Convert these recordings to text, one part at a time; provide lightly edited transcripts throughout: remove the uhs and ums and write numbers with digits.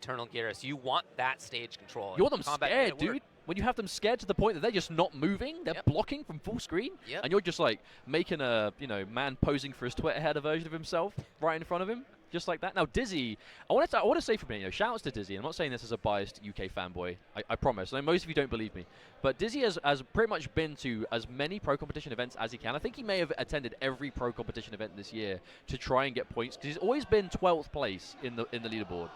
Eternal Gearus. You want that stage control. You want them scared, dude. When you have them scared to the point that they're just not moving, they're blocking from full screen, and you're just like making a man posing for his Twitter header version of himself right in front of him, just like that. Now Dizzy, I want to say from me, shout outs to Dizzy. I'm not saying this as a biased UK fanboy. I promise. I know most of you don't believe me, but Dizzy has pretty much been to as many Pro Kompetition events as he can. I think he may have attended every Pro Kompetition event this year to try and get points, because he's always been 12th place in the leaderboard.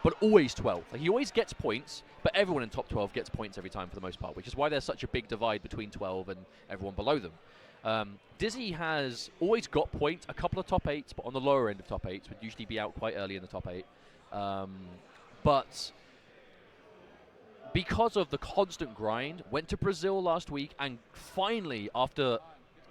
But always 12th. Like, he always gets points, but everyone in top 12 gets points every time for the most part, which is why there's such a big divide between 12 and everyone below them. Dizzy has always got points, a couple of top 8s, but on the lower end of top 8s, would usually be out quite early in the top 8. But because of the constant grind, went to Brazil last week, and finally, after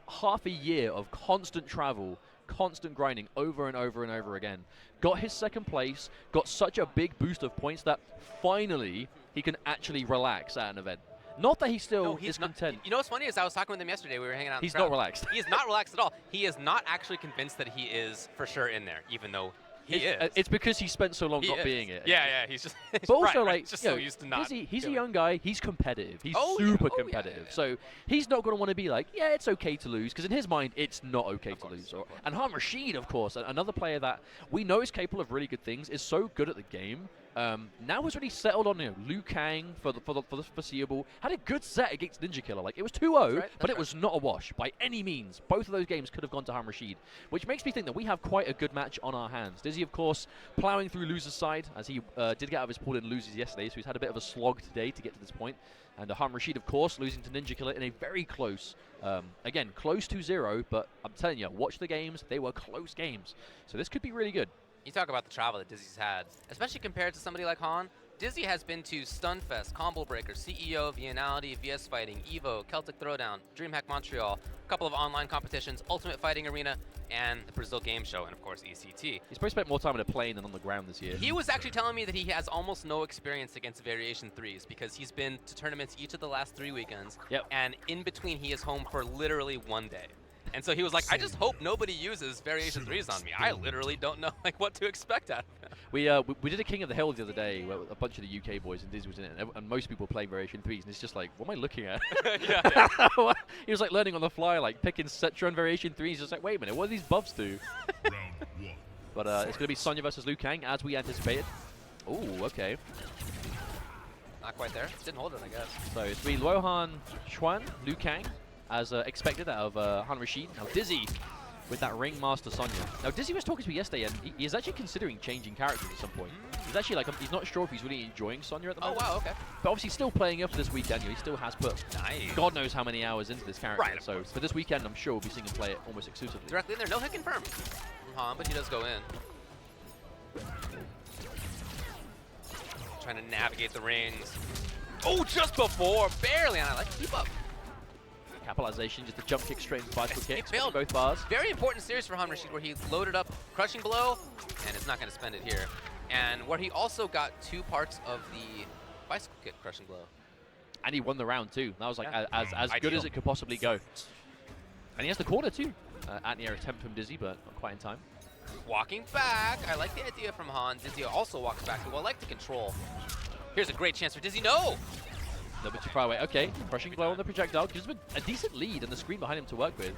half a year of constant travel, constant grinding over and over and over again, got his second place, got such a big boost of points that finally he can actually relax at an event. Not that he still is content. You know what's funny is I was talking with him yesterday. We were hanging out. He's not relaxed. He is not relaxed at all. He is not actually convinced that he is for sure in there, even though he is. It's because he spent so long not being it. Yeah, he's just. But also, like, just so used to not. He's a young guy. He's competitive. He's super competitive. So he's not going to want to be like, yeah, it's okay to lose, because in his mind, it's not okay to lose. And Rashid, of course, another player that we know is capable of really good things, is so good at the game. Now has really settled on Liu Kang for the foreseeable. Had a good set against Ninja Killer. Like, it was 2-0, but it was not a wash by any means. Both of those games could have gone to Rashid, which makes me think that we have quite a good match on our hands. Dizzy, of course, plowing through loser's side, as he did get out of his pool in losers yesterday, so he's had a bit of a slog today to get to this point. And Rashid, of course, losing to Ninja Killer in a very close, again, close 2-0, but I'm telling you, watch the games. They were close games. So this could be really good. You talk about the travel that Dizzy's had, especially compared to somebody like Han. Dizzy has been to Stunfest, Combo Breaker, CEO, Vianality, VS Fighting, EVO, Celtic Throwdown, DreamHack Montreal, a couple of online competitions, Ultimate Fighting Arena, and the Brazil Game Show, and of course ECT. He's probably spent more time on a plane than on the ground this year. He was actually telling me that he has almost no experience against Variation 3s because he's been to tournaments each of the last 3 weekends, and in between he is home for literally 1 day. And so he was like, I just hope nobody uses Variation 3s on me. I literally don't know what to expect out of him. We did a King of the Hill the other day where a bunch of the UK boys, and Dizzy was in it, and most people play Variation 3s, and it's just like, what am I looking at? He was like learning on the fly, like picking Cetron Variation 3s, just like, wait a minute, what do these buffs do? But it's going to be Sonya versus Liu Kang, as we anticipated. Oh, okay. Not quite there. Didn't hold it, I guess. So it's going to be Luohan Chuan, Liu Kang, as expected out of Rashid. Now Dizzy with that Ringmaster Sonya. Now Dizzy was talking to me yesterday, and he is actually considering changing characters at some point. He's actually like, he's not sure if he's really enjoying Sonya at the moment. Oh wow, okay. But obviously still playing up for this weekend. He still has put God knows how many hours into this character. Right, so for this weekend, I'm sure we'll be seeing him play it almost exclusively. Directly in there, no hit confirmed from Han, but he does go in. Trying to navigate the rings. Oh, just before, barely, and I like to keep up. Capitalization, just a jump kick straight into bicycle kicks. Failed Both bars. Very important series for Rashid, where he loaded up Crushing Blow, and is not going to spend it here. And where he also got 2 parts of the bicycle kick Crushing Blow. And he won the round too. That was like as good as it could possibly go. And he has the corner too. Anti-air attempt from Dizzy, but not quite in time. Walking back. I like the idea from Han. Dizzy also walks back, who I like to control. Here's a great chance for Dizzy. No! A bit too far away. Okay, Crushing Blow on the projectile. Gives him a decent lead and the screen behind him to work with.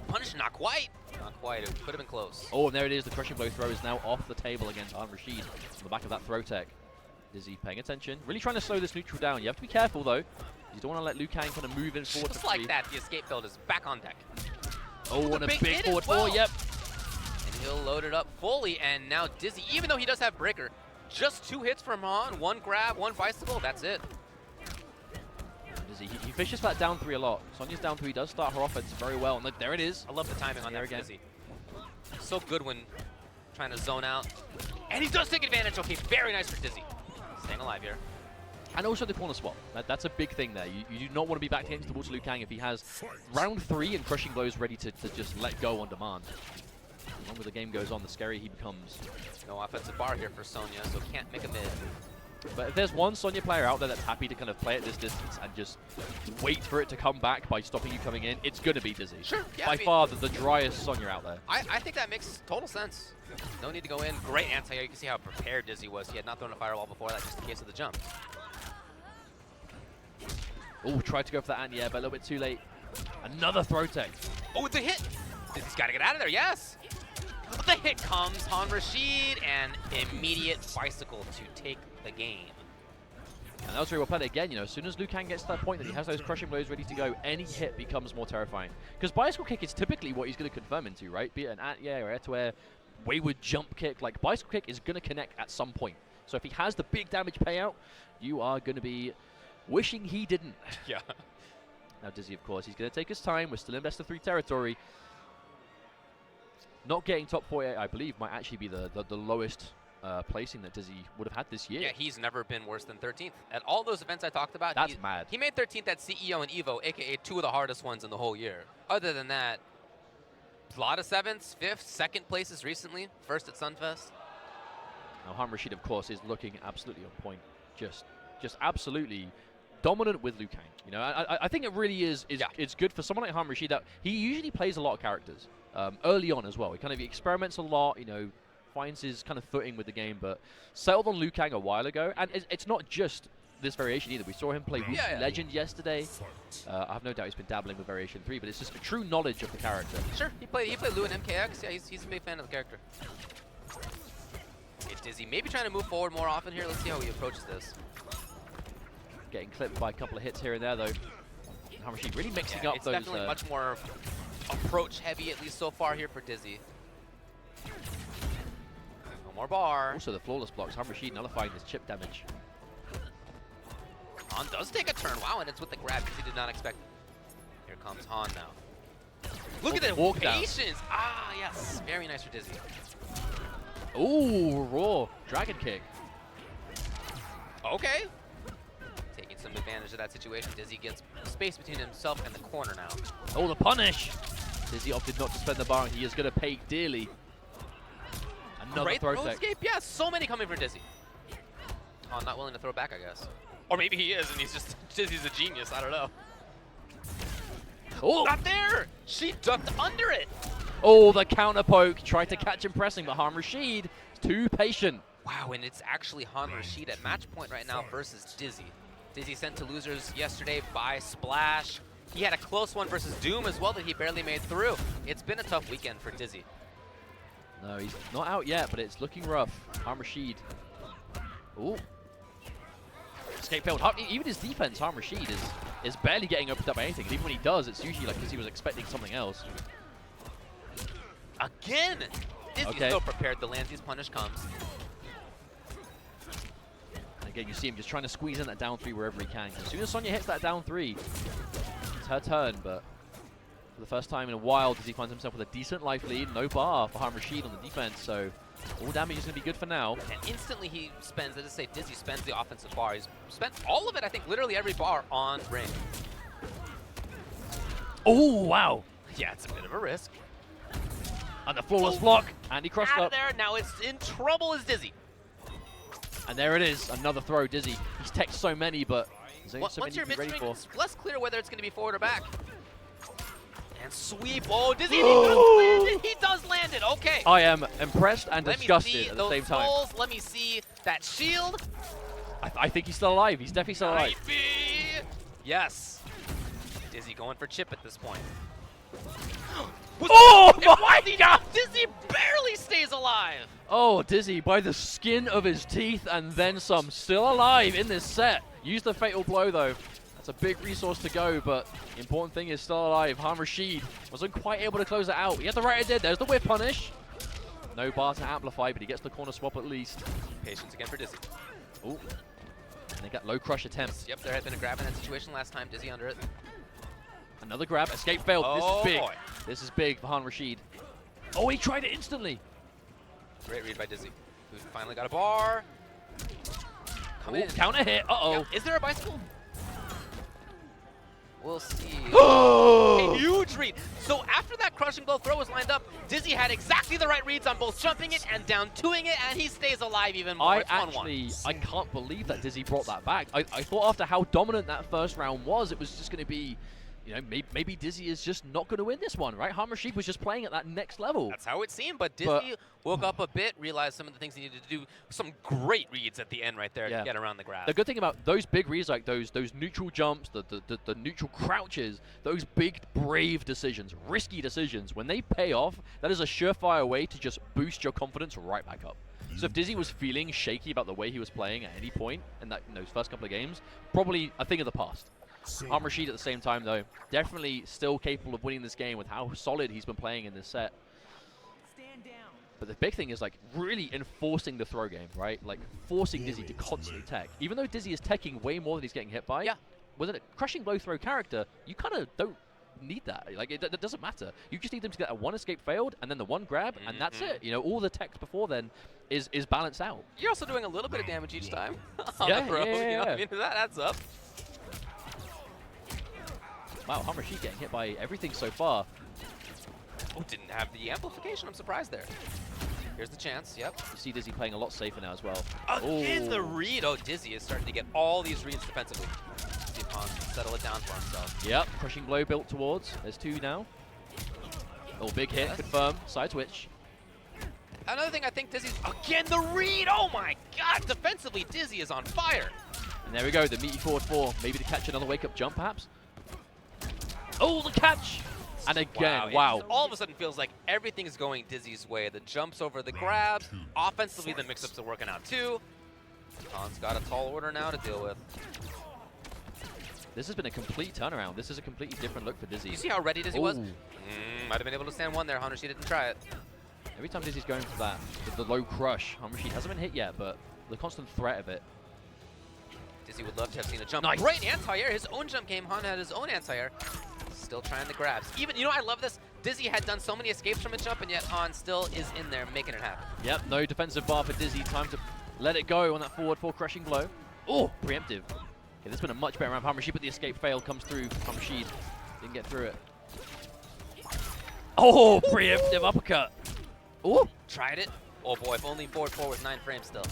Punish, not quite. Not quite. It could have been close. Oh, and there it is. The Crushing Blow throw is now off the table against Rashid on the back of that throw tech. Dizzy paying attention. Really trying to slow this neutral down. You have to be careful, though. You don't want to let Liu Kang kind of move in forward. Just like that, the escape build is back on deck. Oh, and a big forward four, yep. And he'll load it up fully, and now Dizzy, even though he does have Breaker, just 2 hits from Han, 1 grab, 1 bicycle, that's it. Dizzy, he fishes for that down 3 a lot. Sonya's down 3, does start her offense very well, and look, there it is. I love the timing on that again. Dizzy. So good when trying to zone out. And he does take advantage. Okay, very nice for Dizzy. Staying alive here. And also the corner swap. That's a big thing there. You do not want to be back against the Liu Kang if he has round 3 and Crushing Blows ready to just let go on demand. The longer the game goes on, the scarier he becomes. No offensive bar here for Sonya, so can't make a mid. But if there's one Sonya player out there that's happy to kind of play at this distance and just wait for it to come back by stopping you coming in, it's going to be Dizzy. Sure. Yeah, By far the driest Sonya out there. I think that makes total sense. No need to go in. Great anti-air. You can see how prepared Dizzy was. He had not thrown a fireball before that, just in case of the jump. Oh, tried to go for that anti-air, but a little bit too late. Another throw tech. Oh, it's a hit. Dizzy's got to get out of there. Yes. But the hit comes on Rashid, and immediate bicycle to take the game. And that was very well played again. You know, as soon as Liu Kang gets to that point that he has those crushing blows ready to go, any hit becomes more terrifying. Because bicycle kick is typically what he's going to confirm into, right? Be it an anti-air or air-to-air, wayward jump kick. Like, bicycle kick is going to connect at some point. So if he has the big damage payout, you are going to be wishing he didn't. Yeah. Now Dizzy, of course, he's going to take his time. We're still in best of 3 territory. Not getting top 48, I believe, might actually be the lowest placing that Dizzy would have had this year. Yeah, he's never been worse than 13th. At all those events I talked about, that's mad. He made 13th at CEO and Evo, a.k.a. 2 of the hardest ones in the whole year. Other than that, a lot of 7th, 5th, 2nd places recently, 1st at Sunfest. Now, Rashid, of course, is looking absolutely on point. Just absolutely dominant with Liu Kang. You know, I think it really is it's good for someone like Rashid that he usually plays a lot of characters early on as well. He kind of experiments a lot, you know, finds his kind of footing with the game, but settled on Liu Kang a while ago. And it's not just this variation either. We saw him play Legend yesterday. I have no doubt he's been dabbling with Variation 3, but it's just a true knowledge of the character. Sure, he played Liu in MKX. Yeah, he's a big fan of the character. It's Dizzy maybe trying to move forward more often here. Let's see how he approaches this. Getting clipped by a couple of hits here and there, though. Rashid really mixing up it's those. It's definitely much more approach heavy, at least so far here for Dizzy. No more bar. Also, the flawless blocks. Rashid nullifying his chip damage. Han does take a turn. Wow, and it's with the grab because he did not expect it. Here comes Han now. Look at the patience. Down. Ah, yes. Very nice for Dizzy. Ooh, raw dragon kick. Okay. Taking some advantage of that situation. Dizzy gets space between himself and the corner now. Oh, the punish. Dizzy opted not to spend the bar, and he is going to pay dearly. Another great throw escape. Yeah, so many coming for Dizzy. Oh, not willing to throw back, I guess. Or maybe he is, and he's just Dizzy's a genius. I don't know. Oh, not there. She ducked under it. Oh, the counter poke. Tried to catch him pressing, but Rashid is too patient. Wow, and it's actually Rashid at match point right now versus Dizzy. Dizzy sent to losers yesterday by Splash. He had a close one versus Doom as well that he barely made through. It's been a tough weekend for Dizzy. No, he's not out yet, but it's looking rough. Rashid. Ooh. Escape failed. Even his defense, Rashid, is barely getting opened up by anything. And even when he does, it's usually like because he was expecting something else. Again! Dizzy's still prepared. The Lanzy's punish comes. And again, you see him just trying to squeeze in that down 3 wherever he can. As soon as Sonya hits that down 3, it's her turn, but for the first time in a while, Dizzy finds himself with a decent life lead. No bar for Rashid on the defense, so all damage is going to be good for now. And instantly he spends, let's just say Dizzy spends the offensive bar. He's spent all of it, I think, literally every bar on ring. Oh, wow. Yeah, it's a bit of a risk. And the flawless block, and he crushed up. There, now it's in trouble as Dizzy. And there it is, another throw, Dizzy. He's teched so many, but once you're mid-string, it's less clear whether it's going to be forward or back. And sweep, oh, Dizzy, he does land it, he does land it, okay. I am impressed and disgusted at the same time. Let me see that shield. I think he's still alive, he's definitely still alive. Might be. Yes. Dizzy going for chip at this point. Oh my God! Dizzy barely stays alive. Oh, Dizzy by the skin of his teeth and then some, still alive in this set. Use the fatal blow though. That's a big resource to go, but the important thing is still alive. Rashid wasn't quite able to close it out. He had the right it did. There's the whip punish. No bar to amplify, but he gets the corner swap at least. Patience again for Dizzy. Oh, and they got low crush attempts. Yep, there had been a grab in that situation last time. Dizzy under it. Another grab, escape failed. This is big. Boy. This is big for Rashid. Oh, he tried it instantly. Great read by Dizzy, who finally got a bar. Come in. Counter hit. Uh-oh. Yep. Is there a bicycle? We'll see. Oh! A huge read. So after that crushing blow throw was lined up, Dizzy had exactly the right reads on both jumping it and down 2ing it, and he stays alive even more. It's 1-1. I can't believe that Dizzy brought that back. I thought after how dominant that first round was, it was just going to be, you know, maybe Dizzy is just not going to win this one, right? Rashid was just playing at that next level. That's how it seemed, but Dizzy woke up a bit, realized some of the things he needed to do. Some great reads at the end right there to get around the grab. The good thing about those big reads, like those neutral jumps, the neutral crouches, those big, brave decisions, risky decisions, when they pay off, that is a surefire way to just boost your confidence right back up. So if Dizzy was feeling shaky about the way he was playing at any point in those first couple of games, probably a thing of the past. Rashid at the same time, though, definitely still capable of winning this game with how solid he's been playing in this set. But the big thing is, like, really enforcing the throw game, right? Like, forcing Dizzy to constantly tech. Even though Dizzy is teching way more than he's getting hit by, with a crushing blow throw character, you kind of don't need that. Like, it doesn't matter. You just need them to get a one escape failed, and then the one grab, and that's it. You know, all the tech before then is balanced out. You're also doing a little bit of damage each time on the throw. You know what I mean? That adds up. Wow, Rashid getting hit by everything so far. Oh, didn't have the amplification. I'm surprised there. Here's the chance. Yep. You see Dizzy playing a lot safer now as well. Again, the read. Oh, Dizzy is starting to get all these reads defensively. See if Han can settle it down for himself. Yep. Crushing blow built towards. There's 2 now. Oh, big hit. Confirm. Side switch. Another thing I think Dizzy's... Again, the read. Oh, my God. Defensively, Dizzy is on fire. And there we go. The meaty forward 4. Maybe to catch another wake-up jump, perhaps. Oh, the catch! And again, wow. It all of a sudden feels like everything's going Dizzy's way. The jumps over the grabs. Offensively, the mix-ups are working out too. Han's got a tall order now to deal with. This has been a complete turnaround. This is a completely different look for Dizzy. You see how ready Dizzy was? Might have been able to stand one there. Rashid didn't try it. Every time Dizzy's going for that, the low crush, Rashid hasn't been hit yet, but the constant threat of it. Dizzy would love to have seen a jump. Nice. Great anti-air. His own jump came. Han had his own anti-air. Still trying the grabs. Even, you know, I love this. Dizzy had done so many escapes from a jump, and yet Han still is in there making it happen. Yep, no defensive bar for Dizzy. Time to let it go on that forward 4 crushing blow. Oh, preemptive. Okay, this has been a much better round for Rashid, but the escape fail comes through from Rashid. Didn't get through it. Oh, preemptive uppercut. Oh, tried it. Oh boy, if only forward 4 with 9 frames still.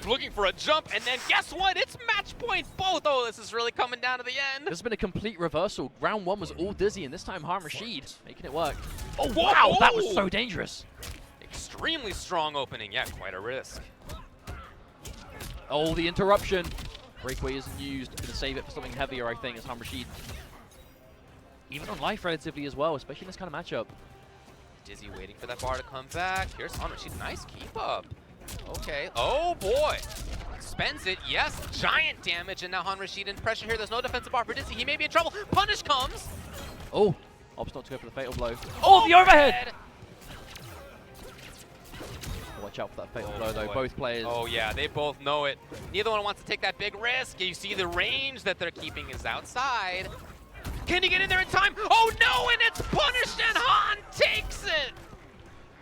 Looking for a jump, and then guess what? It's match point both. Oh, this is really coming down to the end. This has been a complete reversal. Round 1 was all Dizzy, and this time Rashid making it work. Oh, whoa, wow, that was so dangerous. Extremely strong opening. Yeah, quite a risk. Oh, the interruption. Breakaway isn't used. Gonna save it for something heavier, I think, as Rashid. Even on life relatively as well, especially in this kind of matchup. Dizzy waiting for that bar to come back. Here's Rashid. Nice keep up. Okay. Oh, boy. Spends it. Yes. Giant damage. And now Rashid in pressure here. There's no defensive bar for Dizzy. He may be in trouble. Punish comes. Oh. Opts not to go for the fatal blow. Oh, the overhead. Watch out for that fatal blow, though. Both players. Oh, yeah. They both know it. Neither one wants to take that big risk. You see the range that they're keeping is outside. Can he get in there in time? Oh, no. And it's punished. And Han takes it.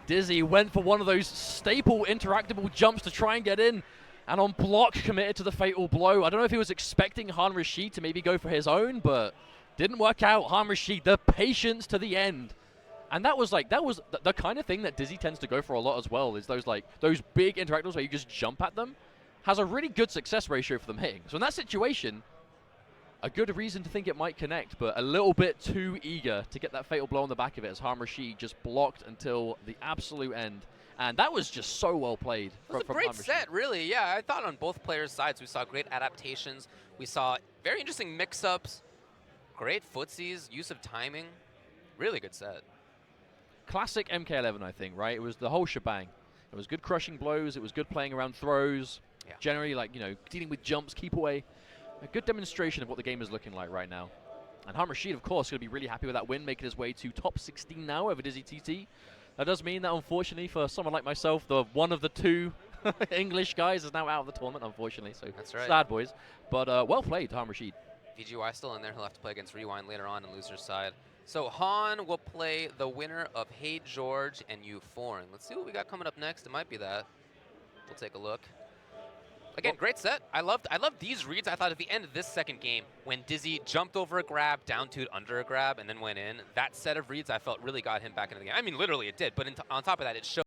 Dizzy went for one of those staple interactable jumps to try and get in, and on block committed to the fatal blow. I don't know if he was expecting Rashid to maybe go for his own, but didn't work out. Rashid, the patience to the end. And that was the kind of thing that Dizzy tends to go for a lot as well, is those big interactables where you just jump at them. Has a really good success ratio for them hitting. So in that situation, a good reason to think it might connect, but a little bit too eager to get that fatal blow on the back of it as Rashid just blocked until the absolute end. And that was just so well played. It was a great set, really. Yeah, I thought on both players' sides we saw great adaptations. We saw very interesting mix-ups, great footsies, use of timing. Really good set. Classic MK11, I think, right? It was the whole shebang. It was good crushing blows. It was good playing around throws. Yeah. Generally, like, you know, dealing with jumps, keep away. A good demonstration of what the game is looking like right now. And Rashid, of course, going to be really happy with that win, making his way to top 16 now over DizzyTT. That does mean that, unfortunately, for someone like myself, the one of the 2 English guys is now out of the tournament, unfortunately. So that's right. Sad, boys. But well played, Rashid. VGY still in there. He'll have to play against Rewind later on in loser's side. So Han will play the winner of Hey George and Euphoric. Let's see what we got coming up next. It might be that. We'll take a look. Again, great set. I loved these reads. I thought at the end of this second game, when Dizzy jumped over a grab, down to under a grab, and then went in, that set of reads I felt really got him back into the game. I mean, literally it did, but on top of that, it showed